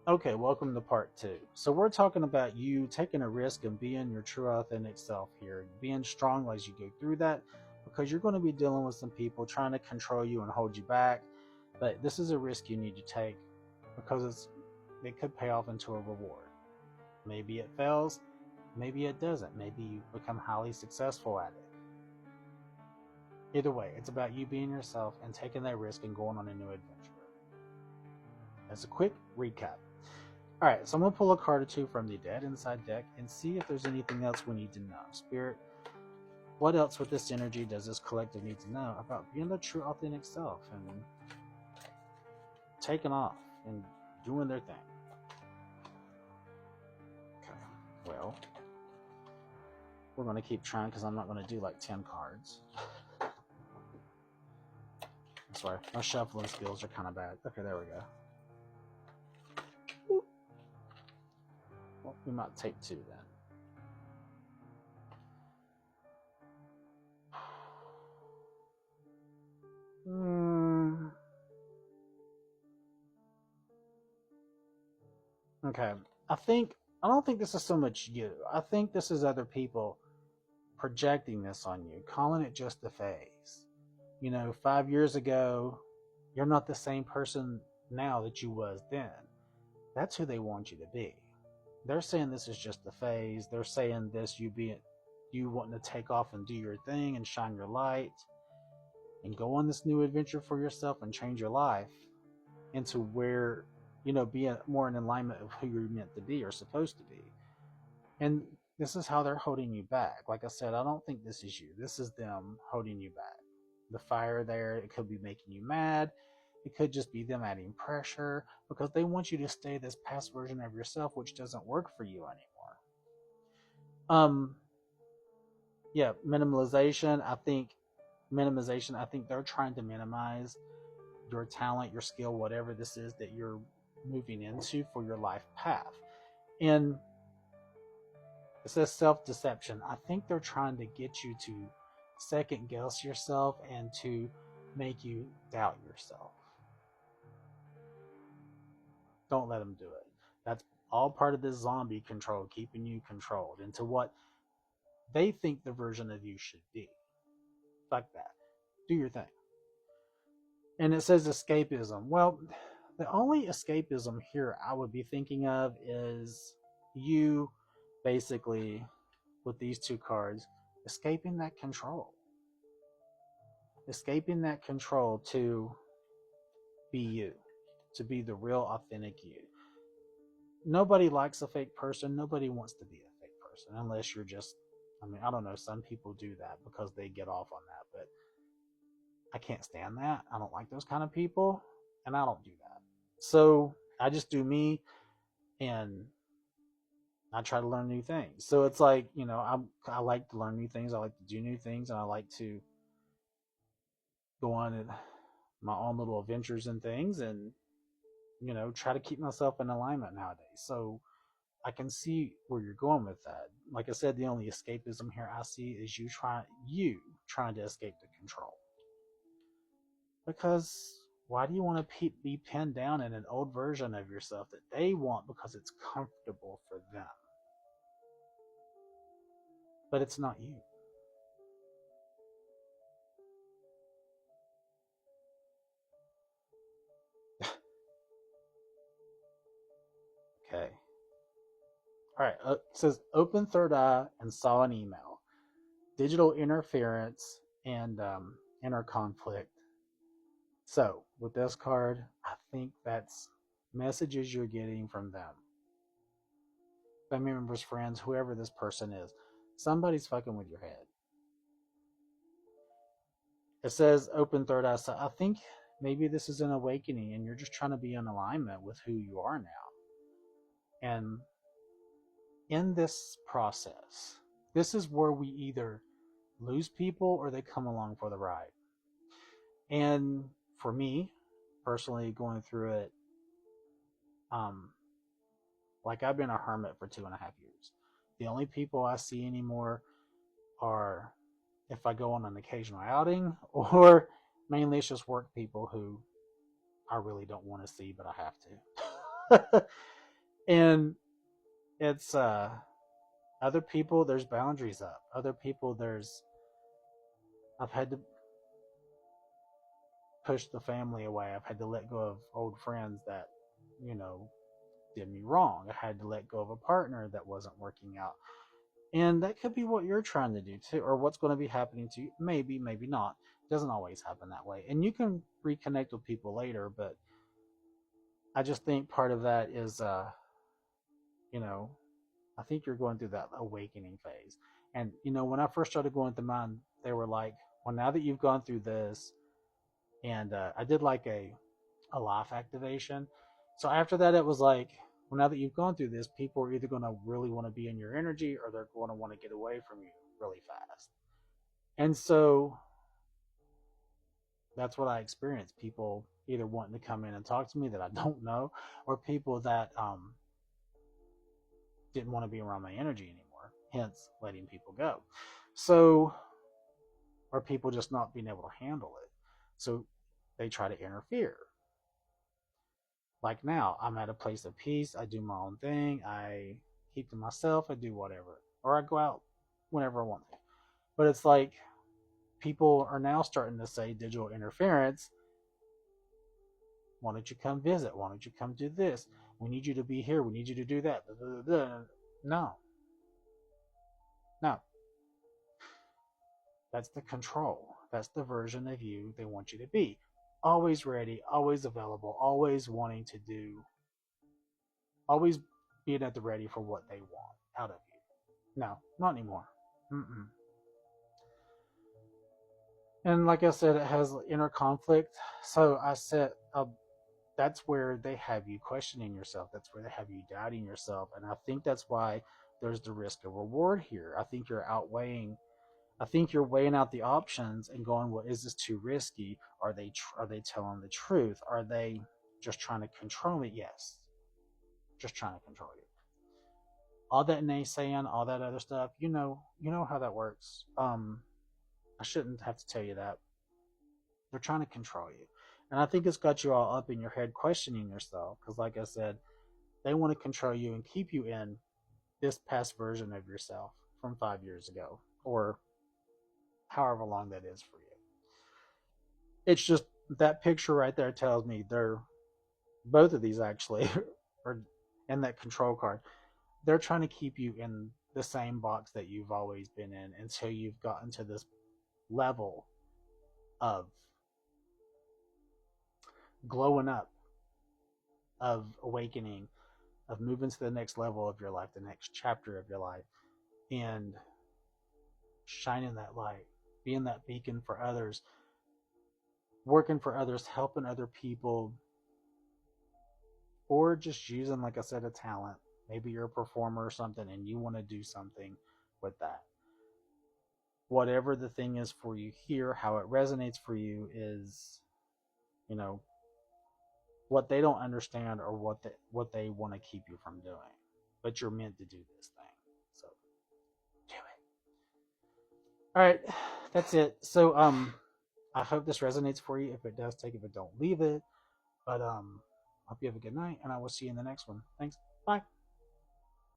Okay, welcome to part two. So we're talking about you taking a risk and being your true authentic self here, being strong as you go through that, because you're going to be dealing with some people trying to control you and hold you back. But this is a risk you need to take because it could pay off into a reward. Maybe it fails, maybe it doesn't. Maybe you become highly successful at it. Either way, it's about you being yourself and taking that risk and going on a new adventure. As a quick recap. Alright, so I'm going to pull a card or two from the Dead Inside deck and see if there's anything else we need to know. Spirit, what else with this energy does this collective need to know about being their true authentic self and taking off and doing their thing? Okay, well, we're going to keep trying because I'm not going to do like 10 cards. I'm sorry, my shuffling skills are kind of bad. Okay, there we go. Well, we might take two then. Okay. I don't think this is so much you. I think this is other people projecting this on you, calling it just a phase. 5 years ago, you're not the same person now that you was then. That's who they want you to be. They're saying this is just a phase. They're saying this you wanting to take off and do your thing and shine your light and go on this new adventure for yourself and change your life into where be more in alignment of who you're meant to be or supposed to be. And this is how they're holding you back. Like I said, I don't think this is you. This is them holding you back. The fire there, it could be making you mad. It could just be them adding pressure because they want you to stay this past version of yourself, which doesn't work for you anymore. Um, yeah, minimalization. I think they're trying to minimize your talent, your skill, whatever this is that you're moving into for your life path. And it says self deception. I think they're trying to get you to second guess yourself and to make you doubt yourself. Don't let them do it. That's all part of this zombie control, keeping you controlled into what they think the version of you should be. Fuck that. Do your thing. And it says escapism. Well, the only escapism here I would be thinking of is you basically, with these two cards, escaping that control. Escaping that control to be you, to be the real authentic you. Nobody likes a fake person. Nobody wants to be a fake person unless you're just, I don't know, some people do that because they get off on that, but I can't stand that. I don't like those kind of people, and I don't do that. So I just do me, and I try to learn new things. So it's like, I like to learn new things. I like to do new things, and I like to go on my own little adventures and things, and try to keep myself in alignment nowadays. So I can see where you're going with that. Like I said, the only escapism here I see is you trying to escape the control. Because why do you want to be pinned down in an old version of yourself that they want because it's comfortable for them? But it's not you. Okay. All right. It says open third eye and saw an email. Digital interference and inner conflict. So with this card, I think that's messages you're getting from them. Family members, friends, whoever this person is. Somebody's fucking with your head. It says open third eye. So I think maybe this is an awakening and you're just trying to be in alignment with who you are now. And in this process, this is where we either lose people or they come along for the ride. And for me, personally, going through it, um, like I've been a hermit for 2.5 years. The only people I see anymore are if I go on an occasional outing, or mainly it's just work people who I really don't want to see, but I have to. And it's other people, there's boundaries up. Other people, I've had to push the family away. I've had to let go of old friends that, you know, did me wrong. I had to let go of a partner that wasn't working out. And that could be what you're trying to do too, or what's going to be happening to you. Maybe, maybe not. It doesn't always happen that way. And you can reconnect with people later, but I just think part of that is, you know, I think you're going through that awakening phase. And, you know, when I first started going through mine, they were like, well, now that you've gone through this, and I did like a life activation. So after that, it was like, well, now that you've gone through this, people are either going to really want to be in your energy or they're going to want to get away from you really fast. And so that's what I experienced. People either wanting to come in and talk to me that I don't know, or people that didn't want to be around my energy anymore, hence letting people go. So, or people just not being able to handle it. So they try to interfere. Like now, I'm at a place of peace. I do my own thing. I keep to myself. I do whatever. Or I go out whenever I want to. But it's like people are now starting to say digital interference. Why don't you come visit? Why don't you come do this? We need you to be here. We need you to do that. No, no. That's the control. That's the version of you they want you to be. Always ready, always available, always wanting to do, always being at the ready for what they want out of you. No, not anymore. Mm-mm. And like I said, it has inner conflict. So I said, that's where they have you questioning yourself. That's where they have you doubting yourself. And I think that's why there's the risk of reward here. I think you're weighing out the options and going, well, is this too risky? Are they telling the truth? Are they just trying to control me? Yes, just trying to control you. All that naysaying, all that other stuff, you know how that works. I shouldn't have to tell you that. They're trying to control you. And I think it's got you all up in your head questioning yourself. Because, like I said, they want to control you and keep you in this past version of yourself from 5 years ago or however long that is for you. It's just that picture right there tells me they're both of these actually are in that control card. They're trying to keep you in the same box that you've always been in until you've gotten to this level of glowing up, of awakening, of moving to the next level of your life, the next chapter of your life, and shining that light, being that beacon for others, working for others, helping other people, or just using, like I said, a talent. Maybe you're a performer or something and you want to do something with that. Whatever the thing is for you here, how it resonates for you is, you know, what they don't understand or what they want to keep you from doing. But you're meant to do this thing. So do it. All right, that's it. So I hope this resonates for you. If it does, take it, but don't leave it. But hope you have a good night and I will see you in the next one. Thanks. Bye.